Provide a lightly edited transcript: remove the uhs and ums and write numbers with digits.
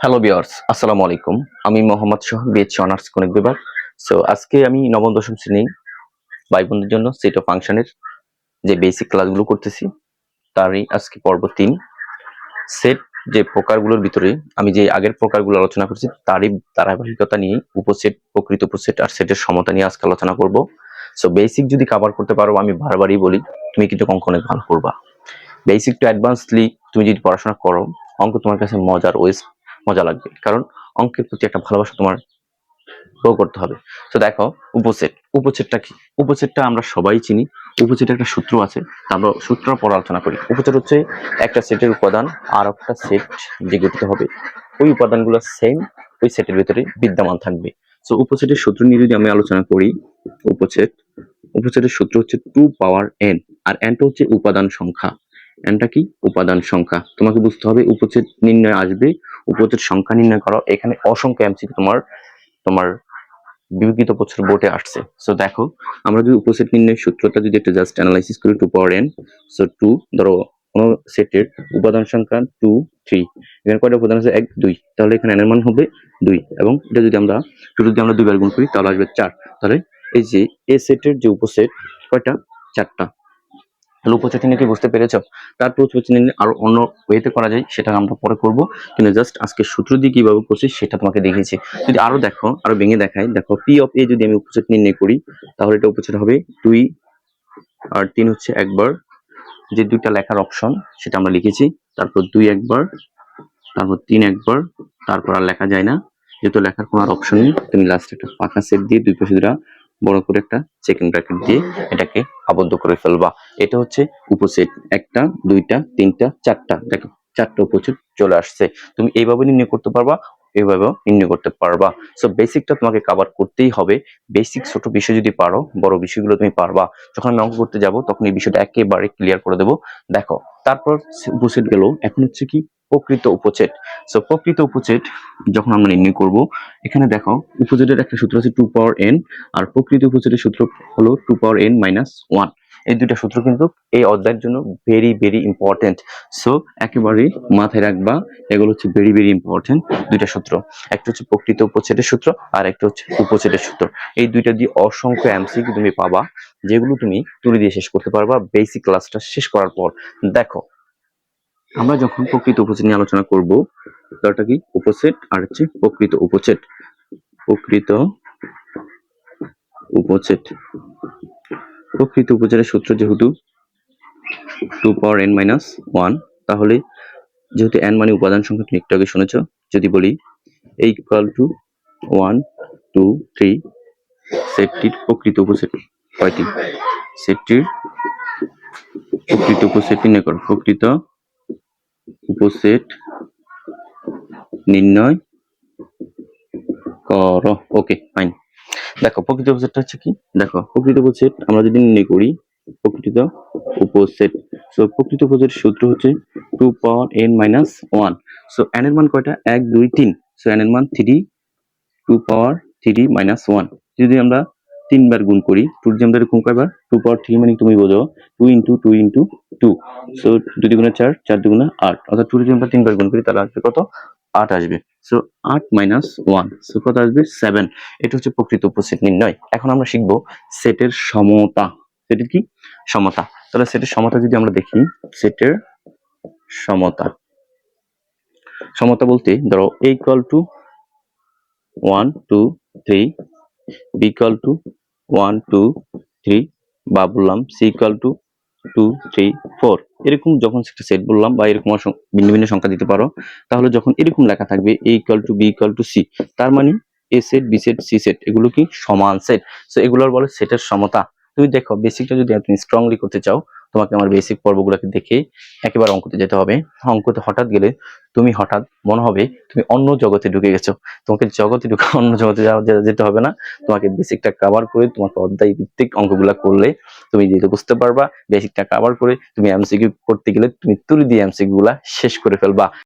Hello viewers, আসসালামু আলাইকুম। আমি মোহাম্মদ সোহাগ, বিএসসি অনার্স গণিত বিভাগ। সো আজকে আমি নবম দশম শ্রেণী ভাই বোনদের জন্য সেট অফ ফাংশনের যে বেসিক ক্লাসগুলো করতেছি তারই আজকে পর্ব 3। সেট যে প্রকারগুলোর ভিতরে আমি যে আগের প্রকারগুলো আলোচনা করছি তারই ধারাবাহিকতা নিয়ে উপসেট, প্রকৃত উপসেট আর সেটের সমতা নিয়ে আজকে আলোচনা করব। সো বেসিক যদি কভার করতে পারো, আমি বারবারই বলি, তুমি কিন্তু অঙ্ক অনেক ভালো করবা। বেসিক টু অ্যাডভান্সলি তুমি যদি পড়াশোনা করো, অঙ্ক তোমার কাছে মজা লাগবে, কারণ অঙ্কের প্রতি একটা ভালোবাসা তোমার গ্রো করতে হবে। তো দেখো, উপসেটটা কি? উপসেটটা আমরা সবাই চিনি। উপসেটের একটা সূত্র আছে, আমরা সূত্র পরে আলোচনা করি। উপসেট হচ্ছে একটা সেটের উপাদান আর একটা সেট যে গঠিত হবে, ওই উপাদানগুলো সেম ওই সেটের ভিতরে বিদ্যমান থাকবে। তো উপসেটের সূত্র নিয়ে যদি আমি আলোচনা করি, উপসেট উপসেটের সূত্র হচ্ছে 2 পাওয়ার n, আর nটা হচ্ছে উপাদান সংখ্যা। nটা কি? উপাদান সংখ্যা। তোমাকে বুঝতে হবে উপসেট নির্ণয় আসবে, উপসেট সংখ্যা নির্ণয় করো। এখানে অসংখ্য এমসিকিউ তোমার তোমার বিগত বছর বোর্ডে আসছে। সো দেখো, আমরা যদি উপসেট নির্ণয়ের সূত্রটা যদি একটা জাস্ট অ্যানালাইসিস করি, 2 পাওয়ার n। সো 2, ধরো কোন সেটের উপাদান সংখ্যা 2 3, এখানে কয়টা উপাদান আছে? 1 2, তাহলে এখানে n এর মান হবে 2, এবং এটা যদি আমরা 2 যদি আমরা 2 বার গুণ করি তাহলে আসবে 4। তাহলে এই যে এ সেটের যে উপসেট কয়টা? 4টা। তাহলে উপসেট নিয়ে কি বুঝতে পেরেছো? তারপর উপসেট নিয়ে আরো অন্য ওয়েতে করা যায়, সেটা আমরা পরে করব, কিন্তু জাস্ট আজকে সূত্র দিয়ে কিভাবে করছি সেটা তোমাকে দেখিয়েছি। যদি আরো দেখো, আরো ভেঙে দেখাই, দেখো পি অফ এ যদি আমি উপসেট নির্ণয় করি, তাহলে এটা উপসেট হবে 2 আর 3 হচ্ছে একবার, যে দুইটা লেখার অপশন সেটা আমরা লিখেছি। তারপর 2 একবার, তারপর 3 একবার, তারপর আর লেখা যায় না, যেহেতু লেখার কোনো আর অপশন নেই। তুমি লাস্ট একটা ফাঁকা সেট দিয়ে দুই পাশে দুটা বড় করে একটা চেকিং ব্র্যাকেট দিয়ে এটাকে আবদ্ধ করে ফেলবা। এটা হচ্ছে উপসেট। একটা, দুইটা, তিনটা, চারটা, দেখো 4টা উপসেট চলে আসছে। তুমি এইভাবে নির্ণয় করতে পারবা, এইভাবেও নির্ণয় করতে পারবা। সো বেসিকটা তোমাকে কভার করতেই হবে। বেসিক ছোট বিষয় যদি পারো, বড় বিষয়গুলো তুমি পারবা। যখন আমি অঙ্ক করতে যাব তখন এই বিষয়টা একেবারে ক্লিয়ার করে দেবো। দেখো, তারপর উপসেট গেল, এখন হচ্ছে কি? প্রকৃত উপসেট। সো প্রকৃত উপসেট যখন আমরা নির্ণয় করব, এখানে দেখো উপসেটের একটা সূত্র আছে 2 পাওয়ার n, আর প্রকৃত উপসেটের সূত্র হলো 2 পাওয়ার n মাইনাস 1। এই দুইটা সূত্র কিন্তু এই অধ্যায়ের জন্য ভেরি ভেরি ইম্পর্টেন্ট। সো একেবারে মাথায় রাখবা, এগুলো হচ্ছে ভেরি ভেরি ইম্পর্টেন্ট দুইটা সূত্র। একটা হচ্ছে প্রকৃত উপসেটের সূত্র, আর একটা হচ্ছে উপসেটের সূত্র। এই দুইটা দিয়ে অসংখ্য এমসিকিউ তুমি পাবা, যেগুলো তুমি তুলে দিয়ে শেষ করতে পারবা বেসিক ক্লাসটা শেষ করার পর। দেখো, আমরা যখন প্রকৃত উপসেট নিয়ে আলোচনা করব, তারটা কি? উপসেট আর হচ্ছে প্রকৃত উপসেট। প্রকৃত উপসেট প্রকৃত উপসেটের সূত্র যেহেতু 2 পাওয়ার n মাইনাস 1, তাহলে যেহেতু n মানে উপাদান সংখ্যা, তুমি একটু আগে শুনেছ, যদি বলি a ইকুয়াল টু 1 2 3, সেটটির প্রকৃত উপসেট কয়টি? সেটটির প্রকৃত উপসেট নির্ণয় করো। প্রকৃত উপসেট নির্ণয় করো। ওকে, ফাইন। দেখো প্রকৃত উপসেটটা হচ্ছে কি? দেখো প্রকৃত উপসেট আমরা যদি নির্ণয় করি, প্রকৃত উপসেট, সো প্রকৃত উপসেটের সূত্র হচ্ছে 2 পাওয়ার n মাইনাস 1। সো n এর মান কয়টা? 1 2 3, সো n এর মান 3, 2 পাওয়ার 3 মাইনাস 1। যদি আমরা 3 বার গুণ করি, 2 দিয়ে আমরা এরকম কয়বার? 2 পাওয়ার 3 মানে তুমি বোঝো 2 ইন্টু 2 ইন্টু 2, সো 2 দুগুণে 4, 4 দুগুণে 8, অর্থাৎ 2 যদি আমরা 3 বার গুণ করি তাহলে আসবে কত? 8 আসবে। সো 8 মাইনাস 1, সো কত আসবে? 7। এটা হচ্ছে প্রকৃত উপসেট নির্ণয়। এখন আমরা শিখবো সেটের সমতা। সেটের কি? সমতা। তাহলে সেটের সমতা যদি আমরা দেখি, সেটের সমতা, সমতা বলতে ধরো a equal to 1 2 3, b equal to 1 2 3, বা বললাম c ইকুয়াল টু 2 3 4, এরকম যখন একটা সেট বললাম বা এরকম ভিন্ন ভিন্ন সংখ্যা দিতে পারো, তাহলে যখন এরকম লেখা থাকবে a equal to b equal to c, তার মানে a set, b set, c set এগুলো কি? সমান সেট। সো এগুলোর বলে সেটের সমতা। তুমি দেখো, বেসিকটা যদি তুমি স্ট্রংলি করতে চাও, তোমাকে আমার বেসিক পর্বগুলোকে দেখে একেবারে অঙ্কতে যেতে হবে। অঙ্কতে হঠাৎ গেলে তুমি হঠাৎ মনে হবে তুমি অন্য জগতে ঢুকে গেছো। তোমাকে জগতে ঢুকে অন্য জগতে যেতে হবে না, তোমাকে বেসিকটা কভার করে তোমাকে অধ্যায় ভিত্তিক অঙ্কগুলা করলে তুমি যেটা বুঝতে পারবা। বেসিকটা কভার করে তুমি এমসিকিউ করতে গেলে তুমি তুলি দিয়ে এমসিকিউ গুলা শেষ করে ফেলবা।